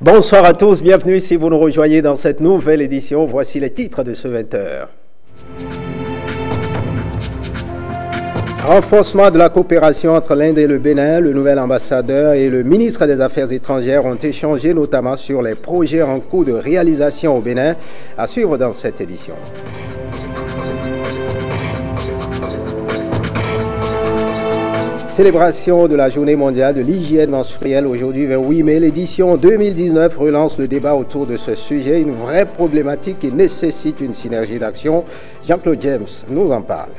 Bonsoir à tous, bienvenue si vous nous rejoignez dans cette nouvelle édition. Voici les titres de ce 20h. Renforcement de la coopération entre l'Inde et le Bénin, le nouvel ambassadeur et le ministre des Affaires étrangères ont échangé notamment sur les projets en cours de réalisation au Bénin, à suivre dans cette édition. Célébration de la Journée mondiale de l'hygiène menstruelle aujourd'hui 28 mai. L'édition 2019 relance le débat autour de ce sujet, une vraie problématique qui nécessite une synergie d'action. Jean-Claude James nous en parle.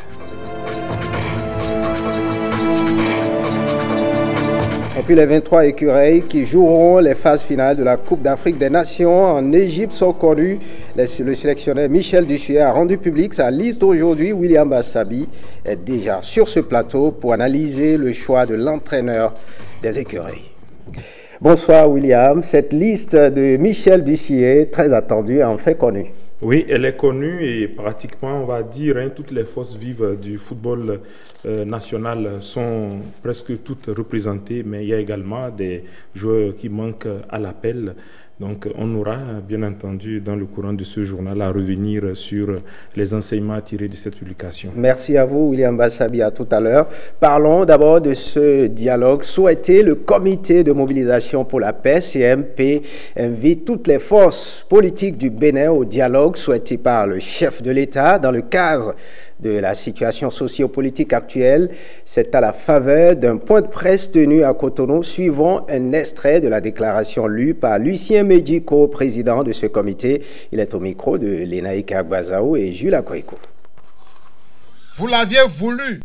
Et puis les 23 écureuils qui joueront les phases finales de la Coupe d'Afrique des Nations en Égypte sont connus. Le sélectionneur Michel Dussuyer a rendu public sa liste aujourd'hui. William Bassabi est déjà sur ce plateau pour analyser le choix de l'entraîneur des écureuils. Bonsoir William, cette liste de Michel Dussuyer, très attendue, en fait connue. Oui, elle est connue et pratiquement, on va dire, toutes les forces vives du football national sont presque toutes représentées, mais il y a également des joueurs qui manquent à l'appel. Donc, on aura, bien entendu, dans le courant de ce journal, à revenir sur les enseignements tirés de cette publication. Merci à vous, William Bassabi, à tout à l'heure. Parlons d'abord de ce dialogue souhaité. Le comité de mobilisation pour la paix, CMP, invite toutes les forces politiques du Bénin au dialogue souhaité par le chef de l'État dans le cadre de la situation socio-politique actuelle. C'est à la faveur d'un point de presse tenu à Cotonou, suivant un extrait de la déclaration lue par Lucien Medjiko, président de ce comité. Il est au micro de Lénaïque Agbazaou et Jules Akoiko. Vous l'aviez voulu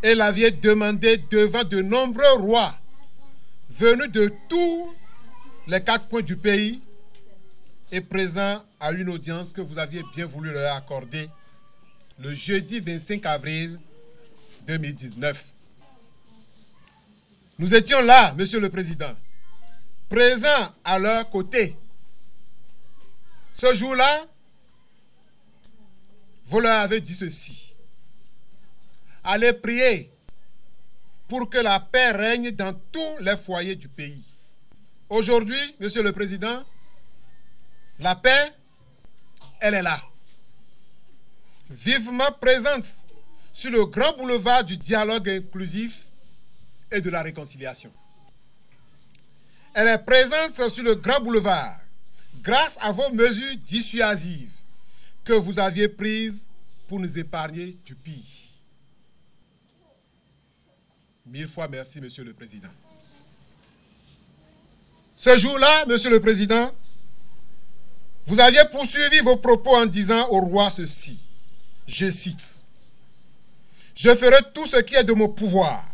et l'aviez demandé devant de nombreux rois venus de tous les 4 coins du pays et présents à une audience que vous aviez bien voulu leur accorder le jeudi 25 avril 2019. Nous étions là, Monsieur le Président, présents à leur côté. Ce jour-là, vous leur avez dit ceci: allez prier pour que la paix règne dans tous les foyers du pays. Aujourd'hui, Monsieur le Président, la paix, elle est là, vivement présente sur le grand boulevard du dialogue inclusif et de la réconciliation. Elle est présente sur le grand boulevard grâce à vos mesures dissuasives que vous aviez prises pour nous épargner du pire. 1000 fois merci, Monsieur le Président. Ce jour-là, Monsieur le Président, vous aviez poursuivi vos propos en disant au roi ceci, je cite: « Je ferai tout ce qui est de mon pouvoir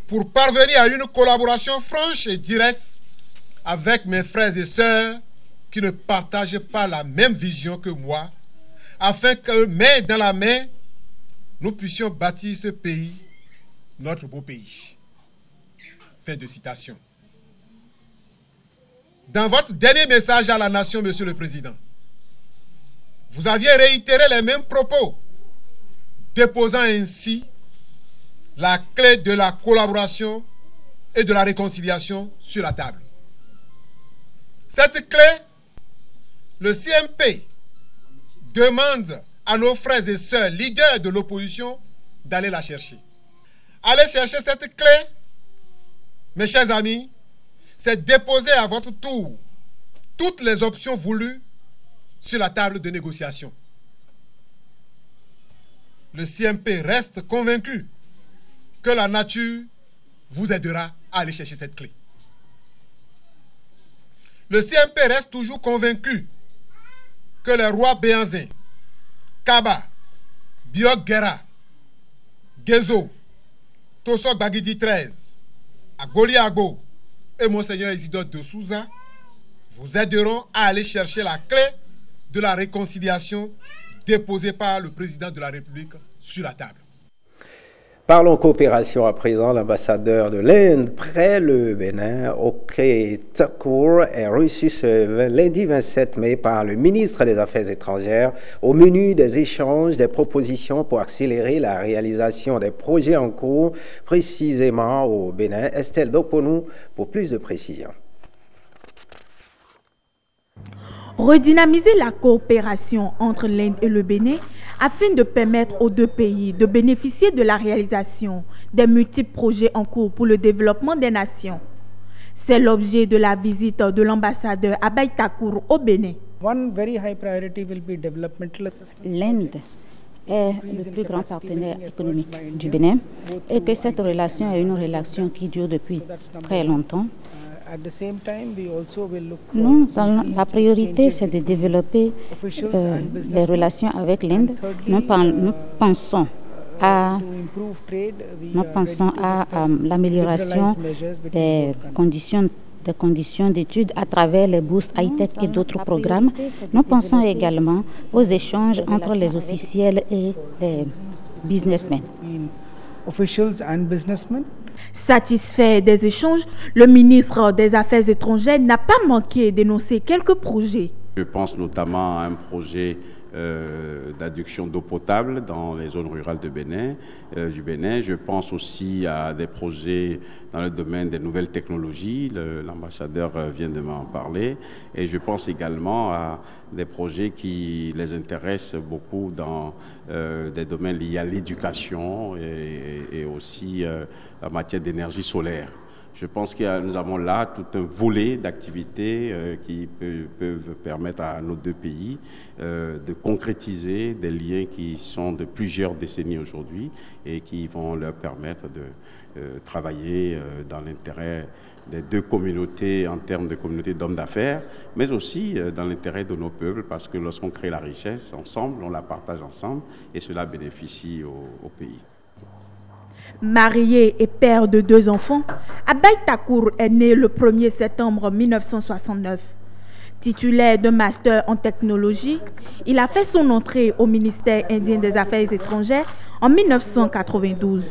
pour parvenir à une collaboration franche et directe avec mes frères et sœurs qui ne partagent pas la même vision que moi, afin que, main dans la main, nous puissions bâtir ce pays, notre beau pays. » Fin de citation. Dans votre dernier message à la nation, Monsieur le Président, vous aviez réitéré les mêmes propos, déposant ainsi la clé de la collaboration et de la réconciliation sur la table. Cette clé, le CMP demande à nos frères et sœurs leaders de l'opposition d'aller la chercher. Allez chercher cette clé, mes chers amis, c'est déposer à votre tour toutes les options voulues sur la table de négociation. Le CMP reste convaincu que la nature vous aidera à aller chercher cette clé. Le CMP reste toujours convaincu que les rois Béanzin, Kaba, Biok Guerra, Gezo, Tosok Bagidi 13, Agoli Agbo et Monseigneur Isidore de Souza vous aideront à aller chercher la clé de la réconciliation déposée par le président de la République sur la table. Parlons coopération à présent. L'ambassadeur de l'Inde près le Bénin, Oké Thakur, est reçu ce lundi 27 mai par le ministre des Affaires étrangères. Au menu des échanges, des propositions pour accélérer la réalisation des projets en cours, précisément au Bénin. Estelle Doponou pour plus de précisions. Redynamiser la coopération entre l'Inde et le Bénin afin de permettre aux deux pays de bénéficier de la réalisation des multiples projets en cours pour le développement des nations. C'est l'objet de la visite de l'ambassadeur Abaï Thakur au Bénin. L'Inde est le plus grand partenaire économique du Bénin et que cette relation est une relation qui dure depuis très longtemps. La priorité, c'est de développer les relations avec l'Inde. Nous pensons à l'amélioration des conditions d'études à travers les bourses high-tech et d'autres programmes. Nous pensons également aux échanges entre les officiels et les businessmen. Satisfait des échanges, le ministre des Affaires étrangères n'a pas manqué d'énoncer quelques projets. Je pense notamment à un projet d'adduction d'eau potable dans les zones rurales du Bénin. Je pense aussi à des projets dans le domaine des nouvelles technologies. L'ambassadeur vient de m'en parler. Et je pense également à des projets qui les intéressent beaucoup dans des domaines liés à l'éducation et aussi en matière d'énergie solaire. Je pense que nous avons là tout un volet d'activités qui peuvent permettre à nos deux pays de concrétiser des liens qui sont de plusieurs décennies aujourd'hui et qui vont leur permettre de travailler dans l'intérêt des deux communautés en termes de communautés d'hommes d'affaires, mais aussi dans l'intérêt de nos peuples, parce que lorsqu'on crée la richesse ensemble, on la partage ensemble et cela bénéficie au pays. Marié et père de 2 enfants, Abaï Thakur est né le 1er septembre 1969. Titulaire d'un master en technologie, il a fait son entrée au ministère indien des Affaires étrangères en 1992.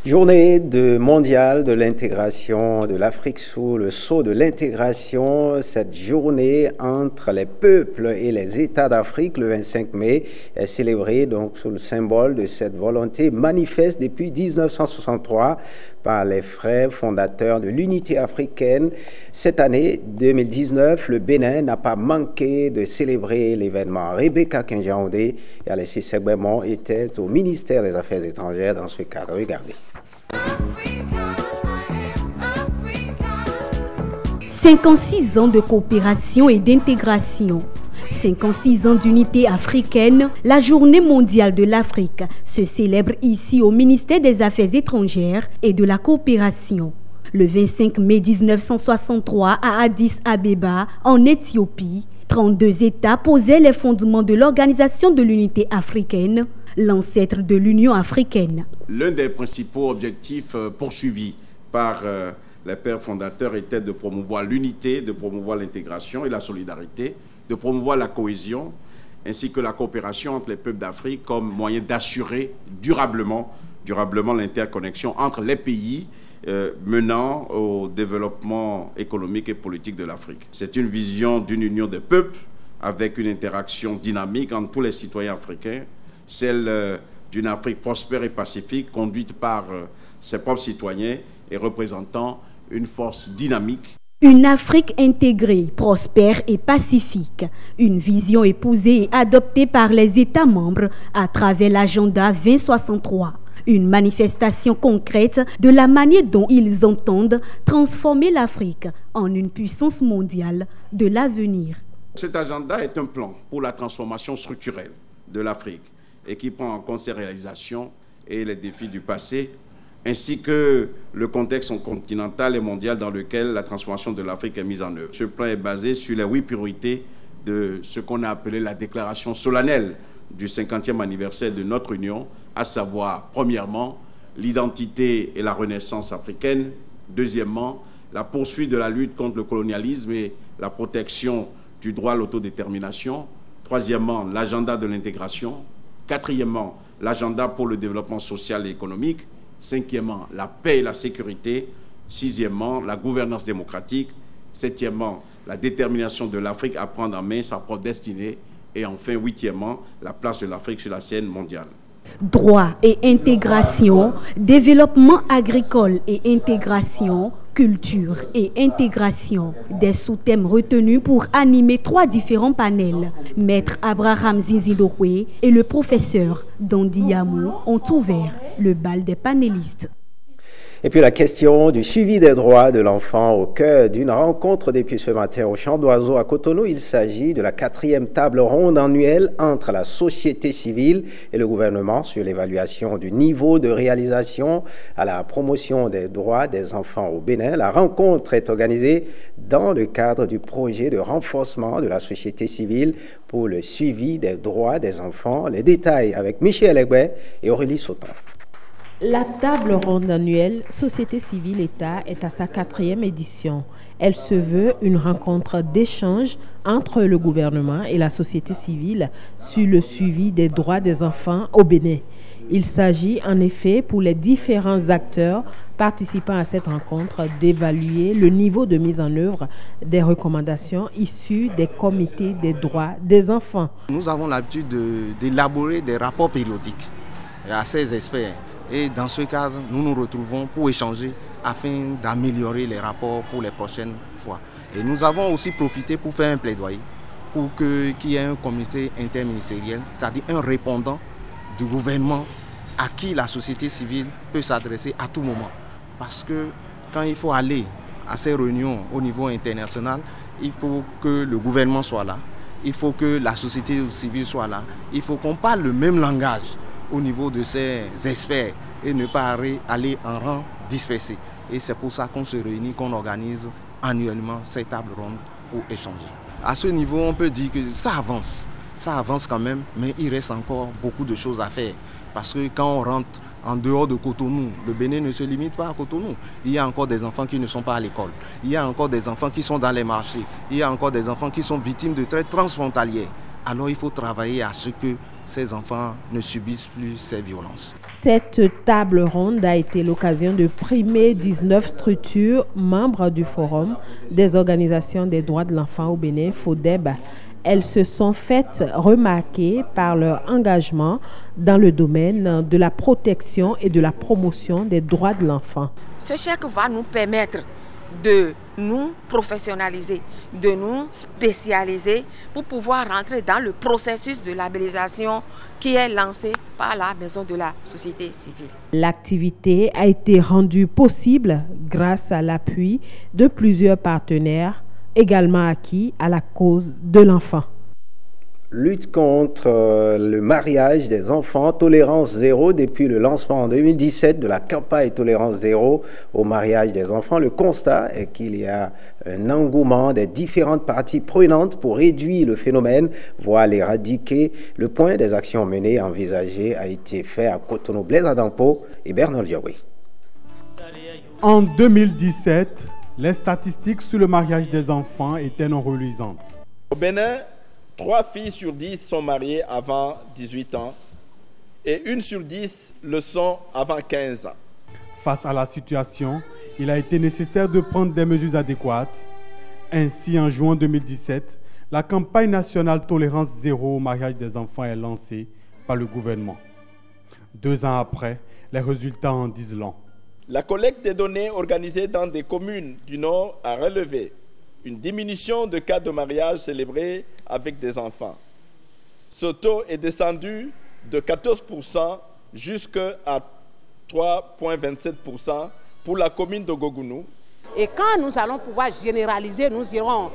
Journée mondiale de l'intégration de l'Afrique sous le sceau de l'intégration. Cette journée entre les peuples et les États d'Afrique, le 25 mai, est célébrée donc sous le symbole de cette volonté manifeste depuis 1963 par les frères fondateurs de l'unité africaine. Cette année 2019, le Bénin n'a pas manqué de célébrer l'événement. Rebecca Kinjaondé et Alessi Segbemon étaient au ministère des Affaires étrangères dans ce cadre. Regardez. 56 ans de coopération et d'intégration, 56 ans d'unité africaine, la Journée mondiale de l'Afrique se célèbre ici au ministère des Affaires étrangères et de la coopération. Le 25 mai 1963 à Addis Abeba, en Éthiopie, 32 États posaient les fondements de l'Organisation de l'Unité africaine, l'ancêtre de l'Union africaine. L'un des principaux objectifs poursuivis par les pères fondateurs était de promouvoir l'unité, de promouvoir l'intégration et la solidarité, de promouvoir la cohésion, ainsi que la coopération entre les peuples d'Afrique comme moyen d'assurer durablement l'interconnexion entre les pays menant au développement économique et politique de l'Afrique. C'est une vision d'une union des peuples avec une interaction dynamique entre tous les citoyens africains, celle d'une Afrique prospère et pacifique conduite par ses propres citoyens et représentant une force dynamique. Une Afrique intégrée, prospère et pacifique. Une vision épousée et adoptée par les États membres à travers l'agenda 2063. Une manifestation concrète de la manière dont ils entendent transformer l'Afrique en une puissance mondiale de l'avenir. Cet agenda est un plan pour la transformation structurelle de l'Afrique et qui prend en compte ses réalisations et les défis du passé, ainsi que le contexte continental et mondial dans lequel la transformation de l'Afrique est mise en œuvre. Ce plan est basé sur les 8 priorités de ce qu'on a appelé la déclaration solennelle du 50e anniversaire de notre Union, à savoir, premièrement, l'identité et la renaissance africaine, deuxièmement, la poursuite de la lutte contre le colonialisme et la protection du droit à l'autodétermination, troisièmement, l'agenda de l'intégration, quatrièmement, l'agenda pour le développement social et économique. Cinquièmement, la paix et la sécurité. Sixièmement, la gouvernance démocratique. Septièmement, la détermination de l'Afrique à prendre en main sa propre destinée. Et enfin, huitièmement, la place de l'Afrique sur la scène mondiale. Droit et intégration, développement agricole et intégration, culture et intégration, des sous-thèmes retenus pour animer 3 différents panels. Maître Abraham Zinzidokwe et le professeur Dondi Yamou ont ouvert le bal des panélistes. Et puis la question du suivi des droits de l'enfant au cœur d'une rencontre depuis ce matin au Champ d'Oiseaux à Cotonou. Il s'agit de la 4e table ronde annuelle entre la société civile et le gouvernement sur l'évaluation du niveau de réalisation à la promotion des droits des enfants au Bénin. La rencontre est organisée dans le cadre du projet de renforcement de la société civile pour le suivi des droits des enfants. Les détails avec Michel Egbe et Aurélie Sautin. La table ronde annuelle Société civile-État est à sa 4e édition. Elle se veut une rencontre d'échange entre le gouvernement et la société civile sur le suivi des droits des enfants au Bénin. Il s'agit en effet pour les différents acteurs participant à cette rencontre d'évaluer le niveau de mise en œuvre des recommandations issues des comités des droits des enfants. Nous avons l'habitude d'élaborer des rapports périodiques à ces experts. Et dans ce cadre, nous nous retrouvons pour échanger afin d'améliorer les rapports pour les prochaines fois. Et nous avons aussi profité pour faire un plaidoyer pour qu'il y ait un comité interministériel, c'est-à-dire un répondant du gouvernement à qui la société civile peut s'adresser à tout moment. Parce que quand il faut aller à ces réunions au niveau international, il faut que le gouvernement soit là, il faut que la société civile soit là, il faut qu'on parle le même langage au niveau de ces experts et ne pas aller en rang dispersé. Et c'est pour ça qu'on se réunit, qu'on organise annuellement ces tables rondes pour échanger. À ce niveau, on peut dire que ça avance quand même, mais il reste encore beaucoup de choses à faire. Parce que quand on rentre en dehors de Cotonou, le Bénin ne se limite pas à Cotonou. Il y a encore des enfants qui ne sont pas à l'école. Il y a encore des enfants qui sont dans les marchés. Il y a encore des enfants qui sont victimes de traite transfrontalière. Alors il faut travailler à ce que ces enfants ne subissent plus ces violences. Cette table ronde a été l'occasion de primer 19 structures membres du Forum des organisations des droits de l'enfant au Bénin, FODEB. Elles se sont faites remarquer par leur engagement dans le domaine de la protection et de la promotion des droits de l'enfant. Ce chèque va nous permettre de nous professionnaliser, de nous spécialiser pour pouvoir rentrer dans le processus de labellisation qui est lancé par la Maison de la Société Civile. L'activité a été rendue possible grâce à l'appui de plusieurs partenaires également acquis à la cause de l'enfant. Lutte contre le mariage des enfants, tolérance zéro. Depuis le lancement en 2017 de la campagne tolérance zéro au mariage des enfants, le constat est qu'il y a un engouement des différentes parties prenantes pour réduire le phénomène, voire l'éradiquer. Le point des actions menées envisagées a été fait à Cotonou. Blaise Adampo et Bernard Diawé. En 2017, les statistiques sur le mariage des enfants étaient non reluisantes. Au Bénin, 3 filles sur 10 sont mariées avant 18 ans et 1 sur 10 le sont avant 15 ans. Face à la situation, il a été nécessaire de prendre des mesures adéquates. Ainsi, en juin 2017, la campagne nationale Tolérance Zéro au mariage des enfants est lancée par le gouvernement. 2 ans après, les résultats en disent long. La collecte des données organisée dans des communes du Nord a relevé une diminution de cas de mariage célébrés avec des enfants. Ce taux est descendu de 14% jusqu'à 3,27% pour la commune de Gogounou. Et quand nous allons pouvoir généraliser, nous irons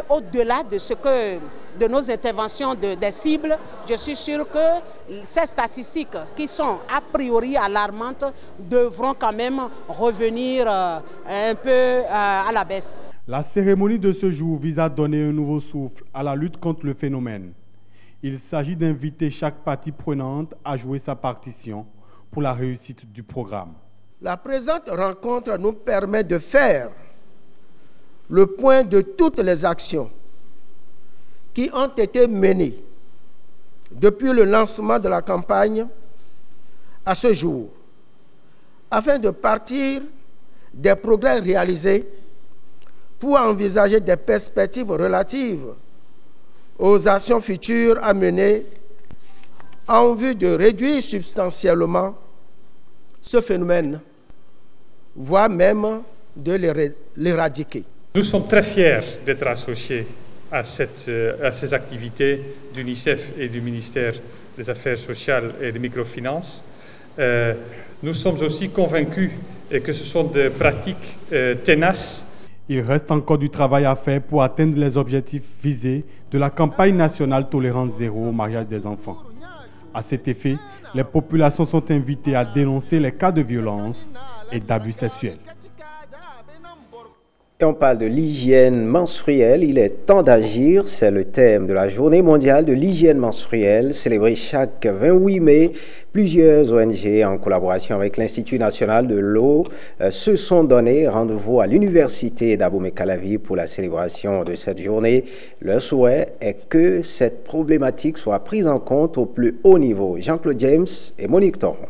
au-delà de nos interventions des cibles. Je suis sûr que ces statistiques qui sont a priori alarmantes devront quand même revenir un peu à la baisse. La cérémonie de ce jour vise à donner un nouveau souffle à la lutte contre le phénomène. Il s'agit d'inviter chaque partie prenante à jouer sa partition pour la réussite du programme. La présente rencontre nous permet de faire le point de toutes les actions qui ont été menées depuis le lancement de la campagne à ce jour, afin de partir des progrès réalisés pour envisager des perspectives relatives aux actions futures à mener en vue de réduire substantiellement ce phénomène, voire même de l'éradiquer. Nous sommes très fiers d'être associés à ces activités d'UNICEF et du ministère des Affaires sociales et des microfinances. Nous sommes aussi convaincus que ce sont des pratiques tenaces. Il reste encore du travail à faire pour atteindre les objectifs visés de la campagne nationale Tolérance Zéro au mariage des enfants. À cet effet, les populations sont invitées à dénoncer les cas de violence et d'abus sexuels. Et on parle de l'hygiène menstruelle. Il est temps d'agir. C'est le thème de la Journée mondiale de l'hygiène menstruelle, célébrée chaque 28 mai. Plusieurs ONG, en collaboration avec l'Institut national de l'eau, se sont donné rendez-vous à l'université d'Abomey-Calavi pour la célébration de cette journée. Leur souhait est que cette problématique soit prise en compte au plus haut niveau. Jean-Claude James et Monique Toron.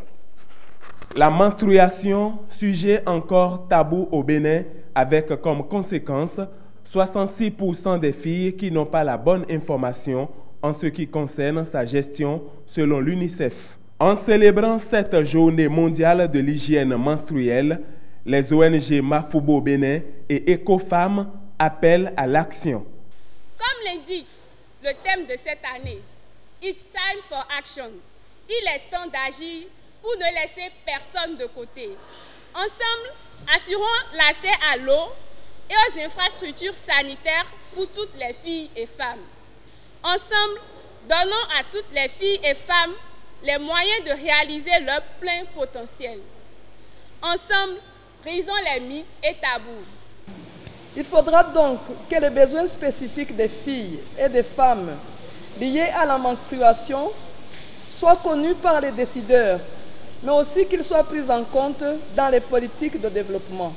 La menstruation, sujet encore tabou au Bénin, avec comme conséquence 66% des filles qui n'ont pas la bonne information en ce qui concerne sa gestion selon l'UNICEF. En célébrant cette journée mondiale de l'hygiène menstruelle, les ONG Mafoubo Bénin et Ecofemmes appellent à l'action. Comme l'indique le thème de cette année, It's time for action. Il est temps d'agir pour ne laisser personne de côté. Ensemble, assurons l'accès à l'eau et aux infrastructures sanitaires pour toutes les filles et femmes. Ensemble, donnons à toutes les filles et femmes les moyens de réaliser leur plein potentiel. Ensemble, brisons les mythes et tabous. Il faudra donc que les besoins spécifiques des filles et des femmes liés à la menstruation soient connus par les décideurs, mais aussi qu'ils soient pris en compte dans les politiques de développement.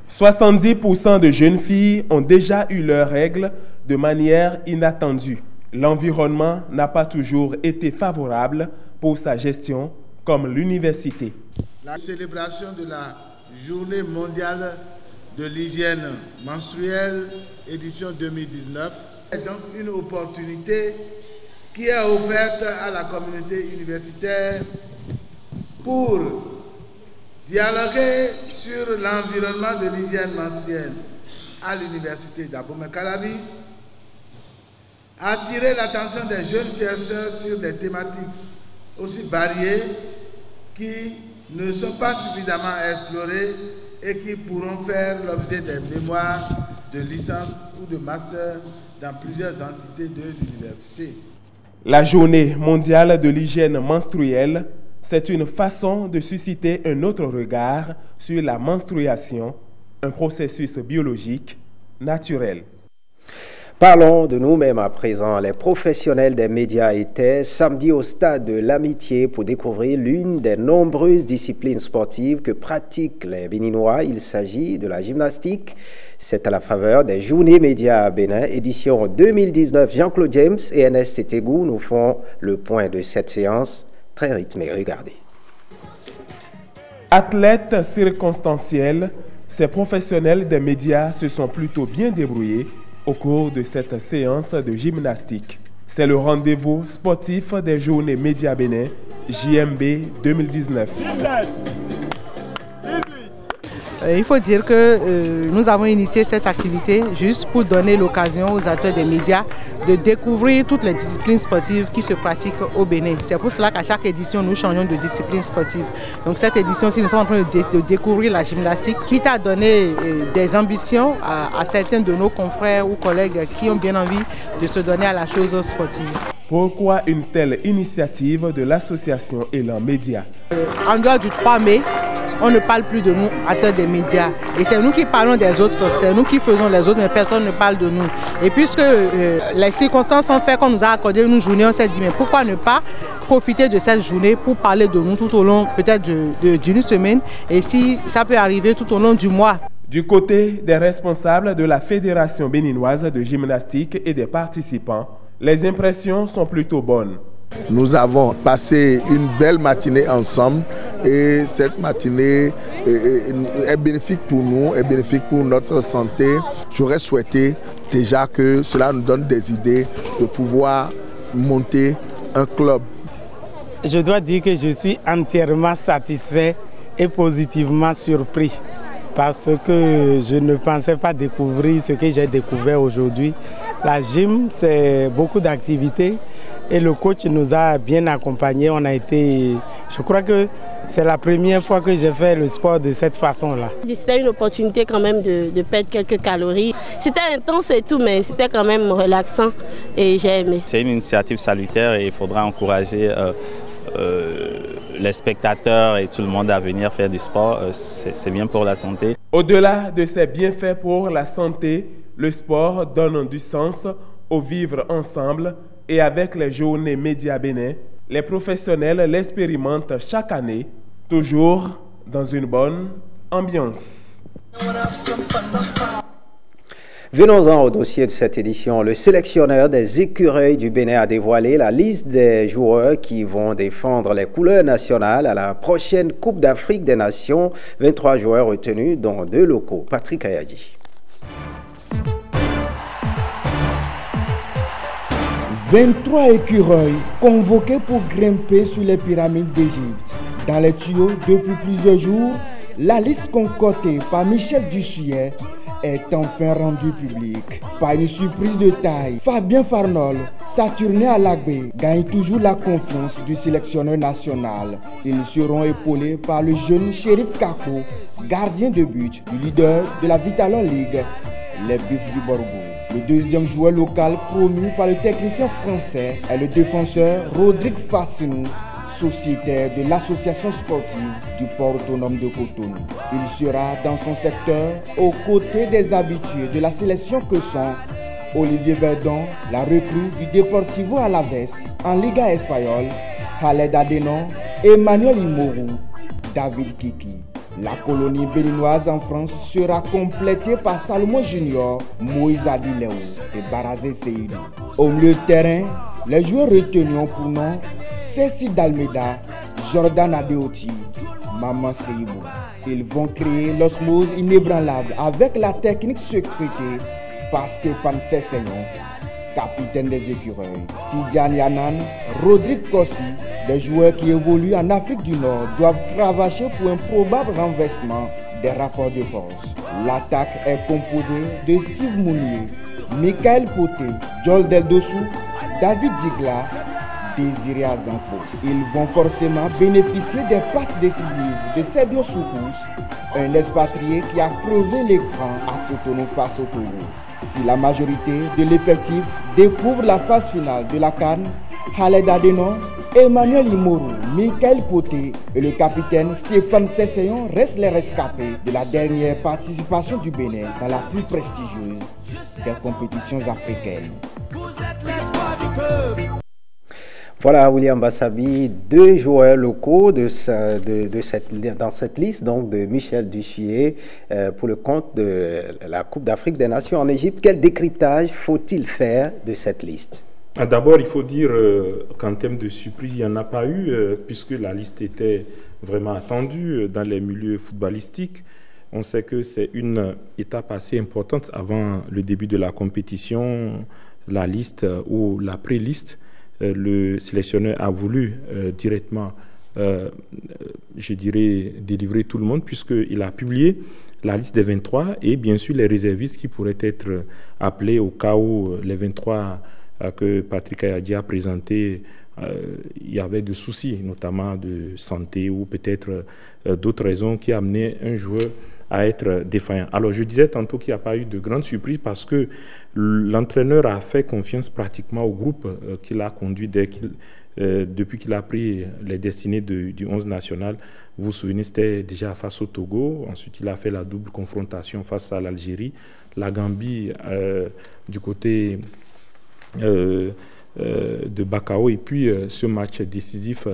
70% de jeunes filles ont déjà eu leurs règles de manière inattendue. L'environnement n'a pas toujours été favorable pour sa gestion, comme l'université. La célébration de la Journée mondiale de l'hygiène menstruelle, édition 2019, est donc une opportunité qui est ouverte à la communauté universitaire pour dialoguer sur l'environnement de l'hygiène menstruelle à l'université d'Abomey-Calavi, attirer l'attention des jeunes chercheurs sur des thématiques aussi variées qui ne sont pas suffisamment explorées et qui pourront faire l'objet des mémoires de licence ou de master dans plusieurs entités de l'université. La Journée mondiale de l'hygiène menstruelle, c'est une façon de susciter un autre regard sur la menstruation, un processus biologique naturel. Parlons de nous-mêmes à présent. Les professionnels des médias étaient samedi au stade de l'Amitié pour découvrir l'une des nombreuses disciplines sportives que pratiquent les Béninois. Il s'agit de la gymnastique. C'est à la faveur des Journées médias à Bénin, édition 2019. Jean-Claude James et Ernest Tétégou nous font le point de cette séance très rythmée. Regardez. Athlètes circonstanciels, ces professionnels des médias se sont plutôt bien débrouillés au cours de cette séance de gymnastique. C'est le rendez-vous sportif des Journées médias Bénin, JMB 2019. Il faut dire que nous avons initié cette activité juste pour donner l'occasion aux acteurs des médias de découvrir toutes les disciplines sportives qui se pratiquent au Bénin. C'est pour cela qu'à chaque édition, nous changeons de discipline sportive. Donc cette édition-ci, nous sommes en train de découvrir la gymnastique, quitte à donner des ambitions à certains de nos confrères ou collègues qui ont bien envie de se donner à la chose sportive. Pourquoi une telle initiative de l'association Élan Média? En dehors du 3 mai, on ne parle plus de nous, acteurs des médias. Et c'est nous qui parlons des autres, c'est nous qui faisons les autres, mais personne ne parle de nous. Et puisque les circonstances ont fait qu'on nous a accordé une journée, on s'est dit, mais pourquoi ne pas profiter de cette journée pour parler de nous tout au long peut-être d'une semaine, et si ça peut arriver tout au long du mois. Du côté des responsables de la Fédération béninoise de gymnastique et des participants, les impressions sont plutôt bonnes. Nous avons passé une belle matinée ensemble et cette matinée est bénéfique pour nous, est bénéfique pour notre santé. J'aurais souhaité déjà que cela nous donne des idées de pouvoir monter un club. Je dois dire que je suis entièrement satisfait et positivement surpris parce que je ne pensais pas découvrir ce que j'ai découvert aujourd'hui. La gym, c'est beaucoup d'activités et le coach nous a bien accompagnés. Je crois que c'est la première fois que j'ai fait le sport de cette façon-là. C'était une opportunité quand même de perdre quelques calories. C'était intense et tout, mais c'était quand même relaxant et j'ai aimé. C'est une initiative salutaire et il faudra encourager les spectateurs et tout le monde à venir faire du sport. C'est bien pour la santé. Au-delà de ses bienfaits pour la santé, le sport donne du sens au vivre ensemble et avec les journées Média Bénin, les professionnels l'expérimentent chaque année, toujours dans une bonne ambiance. Venons-en au dossier de cette édition. Le sélectionneur des écureuils du Bénin a dévoilé la liste des joueurs qui vont défendre les couleurs nationales à la prochaine Coupe d'Afrique des Nations. 23 joueurs retenus, dont 2 locaux. Patrick Ayadi. 23 écureuils convoqués pour grimper sur les pyramides d'Égypte. Dans les tuyaux depuis plusieurs jours, la liste concoctée par Michel Dussuyer est enfin rendue publique. Par une surprise de taille, Fabien Farnol, Saturné Alagbé, gagne toujours la confiance du sélectionneur national. Ils seront épaulés par le jeune Chérif Kako, gardien de but du leader de la Vitalon League, les Buffs du Borgo. Le deuxième joueur local promu par le technicien français est le défenseur Rodrigue Fassinou, sociétaire de l'association sportive du port autonome de Cotonou. Il sera dans son secteur aux côtés des habitués de la sélection que sont Olivier Verdon, la recrue du Deportivo Alaves en Liga espagnole, Khaled Adenon, Emmanuel Imorou, David Kiki. La colonie béninoise en France sera complétée par Salomon Junior, Moïse Adiléo et Barazé Seydou. Au milieu de terrain, les joueurs retenus ont pour nom Cécile Dalmeda, Jordan Adeoti, Maman Seibou. Ils vont créer l'osmose inébranlable avec la technique secrétée par Stéphane Sesseyon, capitaine des écureuils. Tidjane Yanan, Rodrigue Kossi, des joueurs qui évoluent en Afrique du Nord, doivent cravacher pour un probable renversement des rapports de force. L'attaque est composée de Steve Mounier, Michael Poté, Joel Deldossou, David Digla, Désiré Azanfo. Ils vont forcément bénéficier des passes décisives de Sergio Soukou, un expatrié qui a crevé l'écran à Cotonou face au Togo. Si la majorité de l'effectif découvre la phase finale de la CAN, Khaled Adenon, Emmanuel Imorou, Michael Poté et le capitaine Stéphane Sesseyon restent les rescapés de la dernière participation du Bénin dans la plus prestigieuse des compétitions africaines. Voilà, William Bassabi, 2 joueurs locaux dans cette liste donc de Michel Dussuyer pour le compte de la Coupe d'Afrique des Nations en Égypte. Quel décryptage faut-il faire de cette liste? D'abord, il faut dire qu'en termes de surprise, il n'y en a pas eu, puisque la liste était vraiment attendue dans les milieux footballistiques. On sait que c'est une étape assez importante avant le début de la compétition, la liste ou la pré-liste. Le sélectionneur a voulu directement, je dirais, délivrer tout le monde, puisqu'il a publié la liste des 23 et bien sûr les réservistes qui pourraient être appelés au cas où les 23 que Patrick Ayadi a présenté, il y avait des soucis, notamment de santé ou peut-être d'autres raisons qui amenaient un joueur à être défaillant. Alors je disais tantôt qu'il n'y a pas eu de grande surprise parce que l'entraîneur a fait confiance pratiquement au groupe qu'il a conduit depuis qu'il a pris les destinées du 11 national. Vous vous souvenez, c'était déjà face au Togo. Ensuite, il a fait la double confrontation face à l'Algérie, la Gambie du côté de Bakao et puis ce match décisif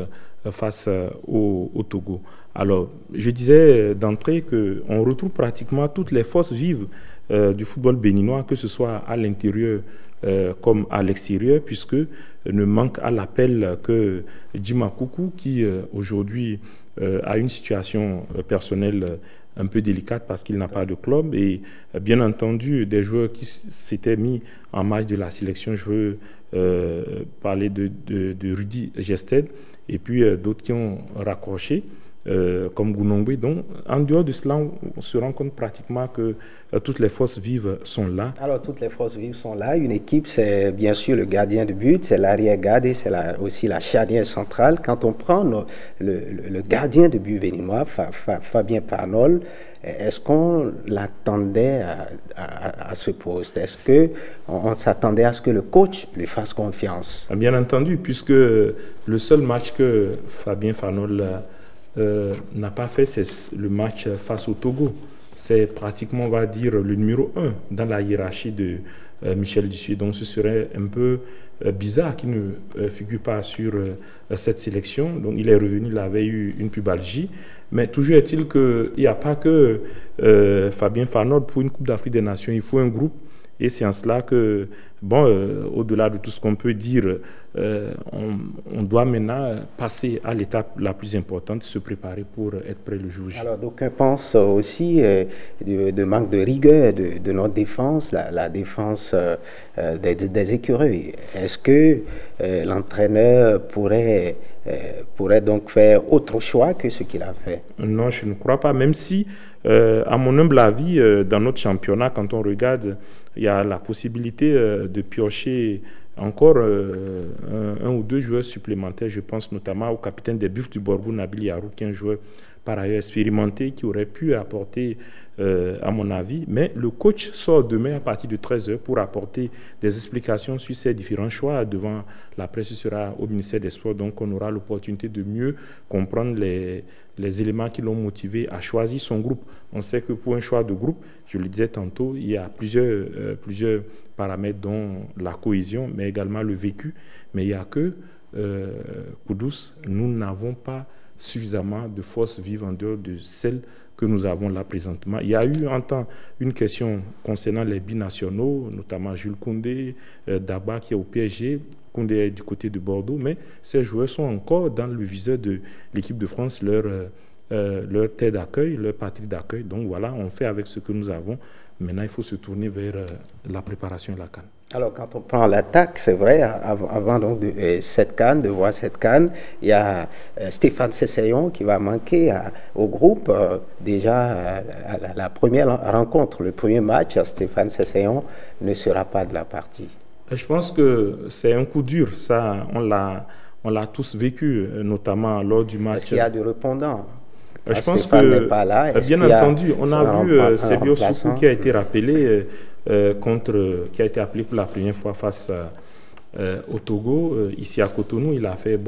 face au Togo. Alors, je disais d'entrée qu'on retrouve pratiquement toutes les forces vives du football béninois, que ce soit à l'intérieur comme à l'extérieur, puisque ne manque à l'appel que Djima Koukou, qui aujourd'hui a une situation personnelle un peu délicate parce qu'il n'a pas de club, et bien entendu des joueurs qui s'étaient mis en marge de la sélection. Je veux parler de Rudy Gested et puis d'autres qui ont raccroché, comme Gounongbe. Donc, en dehors de cela, on se rend compte pratiquement que toutes les forces vives sont là. Alors, toutes les forces vives sont là. Une équipe, c'est bien sûr le gardien de but, c'est l'arrière-garde et c'est aussi la charnière centrale. Quand on prend le gardien de but béninois, Fabien Farnol, est-ce qu'on l'attendait à ce poste? Est-ce qu'on s'attendait à ce que le coach lui fasse confiance? Bien entendu, puisque le seul match que Fabien Farnol n'a pas fait, c'est le match face au Togo. C'est pratiquement, on va dire, le numéro 1 dans la hiérarchie de Michel Dussuyer. Donc ce serait un peu bizarre qu'il ne figure pas sur cette sélection. Donc il est revenu, il avait eu une pubalgie. Mais toujours est-il qu'il n'y a pas que Fabien Farnol. Pour une Coupe d'Afrique des Nations, il faut un groupe. Et c'est en cela que, bon, au-delà de tout ce qu'on peut dire, on doit maintenant passer à l'étape la plus importante, se préparer pour être prêt le jour J. Alors, d'aucuns pensent aussi de manque de rigueur de notre défense, la défense des écureuils. Est-ce que l'entraîneur pourrait donc faire autre choix que ce qu'il a fait? Non, je ne crois pas, même si, à mon humble avis, dans notre championnat, quand on regarde, il y a la possibilité de piocher encore un ou deux joueurs supplémentaires. Je pense notamment au capitaine des Buffs du Borgou, Nabil Yarou, qui est un joueur par ailleurs expérimenté, qui aurait pu apporter, à mon avis. Mais le coach sort demain à partir de 13h pour apporter des explications sur ces différents choix. Devant la presse, sera au ministère des Sports, donc on aura l'opportunité de mieux comprendre les éléments qui l'ont motivé à choisir son groupe. On sait que pour un choix de groupe, je le disais tantôt, il y a plusieurs paramètres, dont la cohésion, mais également le vécu. Mais il n'y a que Koudous, nous n'avons pas suffisamment de forces vives en dehors de celles que nous avons là présentement. Il y a eu un temps une question concernant les binationaux, notamment Jules Koundé, Daba qui est au PSG, Koundé est du côté de Bordeaux, mais ces joueurs sont encore dans le viseur de l'équipe de France, leur terre d'accueil, leur patrie d'accueil. Donc voilà, on fait avec ce que nous avons. Maintenant, il faut se tourner vers la préparation de la CAN. Alors, quand on prend l'attaque, c'est vrai, avant donc cette CAN, de voir cette CAN, il y a Stéphane Sessayon qui va manquer au groupe. Déjà, à la première rencontre, le premier match, Stéphane Sessayon ne sera pas de la partie. Je pense que c'est un coup dur, ça, on l'a tous vécu, notamment lors du match. Est-ce qu'il y a du répondant? Je pense que, bien entendu, on a vu Sebio Soukou qui a été rappelé qui a été appelé pour la première fois face au Togo. Ici à Cotonou, il a fait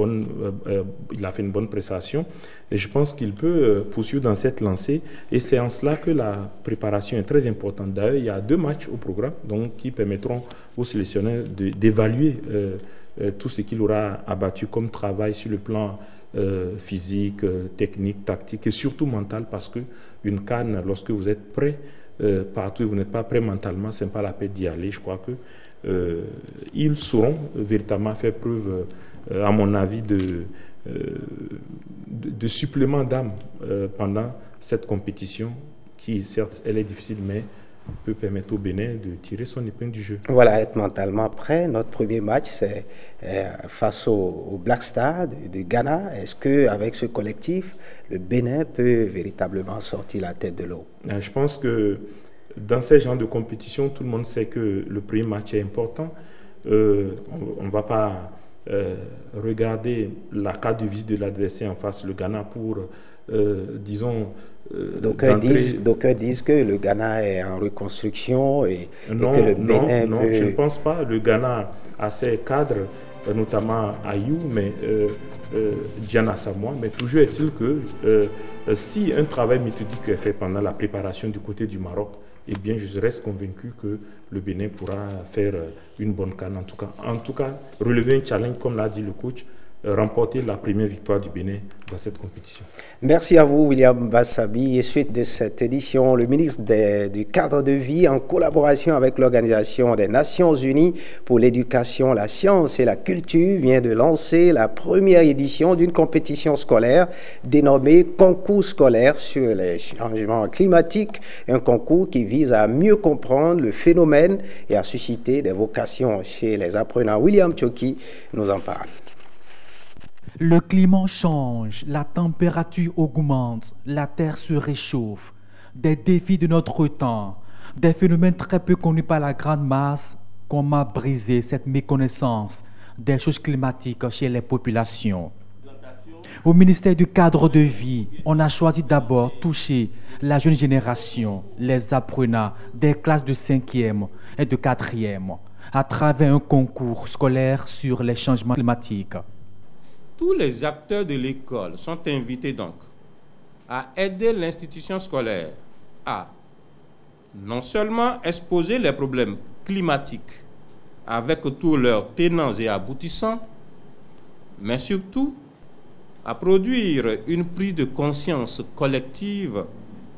une bonne prestation et je pense qu'il peut poursuivre dans cette lancée, et c'est en cela que la préparation est très importante. D'ailleurs, il y a 2 matchs au programme donc, qui permettront aux sélectionneurs d'évaluer tout ce qu'il aura abattu comme travail sur le plan physique, technique, tactique et surtout mental, parce qu'une CAN, lorsque vous êtes prêt partout et vous n'êtes pas prêt mentalement, ce n'est pas la peine d'y aller. Je crois que ils sauront véritablement faire preuve, à mon avis, de supplément d'âme pendant cette compétition qui, certes, elle est difficile, mais peut permettre au Bénin de tirer son épingle du jeu. Voilà, être mentalement prêt. Notre premier match, c'est face au Black Star de Ghana. Est-ce qu'avec ce collectif, le Bénin peut véritablement sortir la tête de l'eau? Je pense que dans ces genres de compétition, tout le monde sait que le premier match est important. On ne va pas regarder la carte de visite de l'adversaire en face, le Ghana, pour, disons... D'aucuns disent que le Ghana est en reconstruction et que le Bénin Non, je ne pense pas. Le Ghana a ses cadres, notamment Ayou, mais Diana Samoa. Mais toujours est-il que si un travail méthodique est fait pendant la préparation du côté du Maroc, eh bien, je reste convaincu que le Bénin pourra faire une bonne CAN. En tout cas, relever un challenge, comme l'a dit le coach, remporter la première victoire du Bénin dans cette compétition. Merci à vous, William Bassabi. Et suite de cette édition, le ministre du Cadre de Vie, en collaboration avec l'Organisation des Nations Unies pour l'éducation, la science et la culture, vient de lancer la première édition d'une compétition scolaire dénommée Concours scolaire sur les changements climatiques, un concours qui vise à mieux comprendre le phénomène et à susciter des vocations chez les apprenants. William Tchoki nous en parle. Le climat change, la température augmente, la terre se réchauffe. Des défis de notre temps, des phénomènes très peu connus par la grande masse, comment briser cette méconnaissance des choses climatiques chez les populations. Au ministère du Cadre de Vie, on a choisi d'abord toucher la jeune génération, les apprenants des classes de 5e et de 4e, à travers un concours scolaire sur les changements climatiques. Tous les acteurs de l'école sont invités donc à aider l'institution scolaire à non seulement exposer les problèmes climatiques avec tous leurs tenants et aboutissants, mais surtout à produire une prise de conscience collective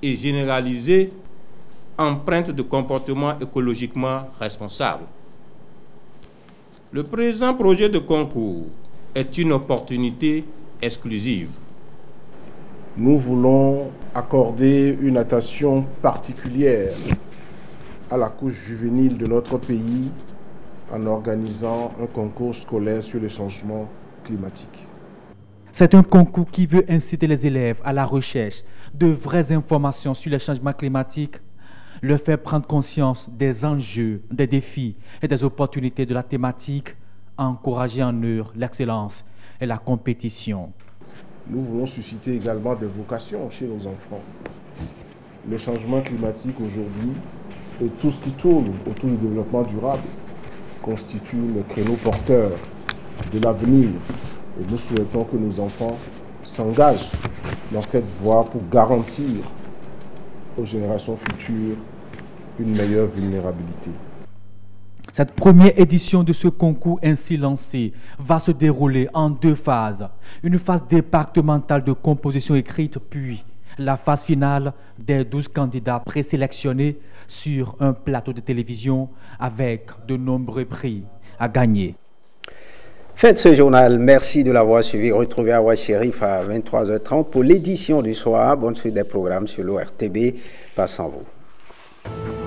et généralisée empreinte de comportements écologiquement responsables. Le présent projet de concours est une opportunité exclusive. Nous voulons accorder une attention particulière à la couche juvénile de notre pays en organisant un concours scolaire sur les changements climatiques. C'est un concours qui veut inciter les élèves à la recherche de vraies informations sur les changements climatiques, leur faire prendre conscience des enjeux, des défis et des opportunités de la thématique, encourager en eux l'excellence et la compétition. Nous voulons susciter également des vocations chez nos enfants. Le changement climatique aujourd'hui et tout ce qui tourne autour du développement durable constitue le créneau porteur de l'avenir. Et nous souhaitons que nos enfants s'engagent dans cette voie pour garantir aux générations futures une meilleure vulnérabilité. Cette première édition de ce concours ainsi lancé va se dérouler en 2 phases. Une phase départementale de composition écrite, puis la phase finale des 12 candidats présélectionnés sur un plateau de télévision avec de nombreux prix à gagner. Fin de ce journal. Merci de l'avoir suivi. Retrouvez Awa Chérif à 23h30 pour l'édition du soir. Bonne suite des programmes sur l'ORTB. Passe en vous.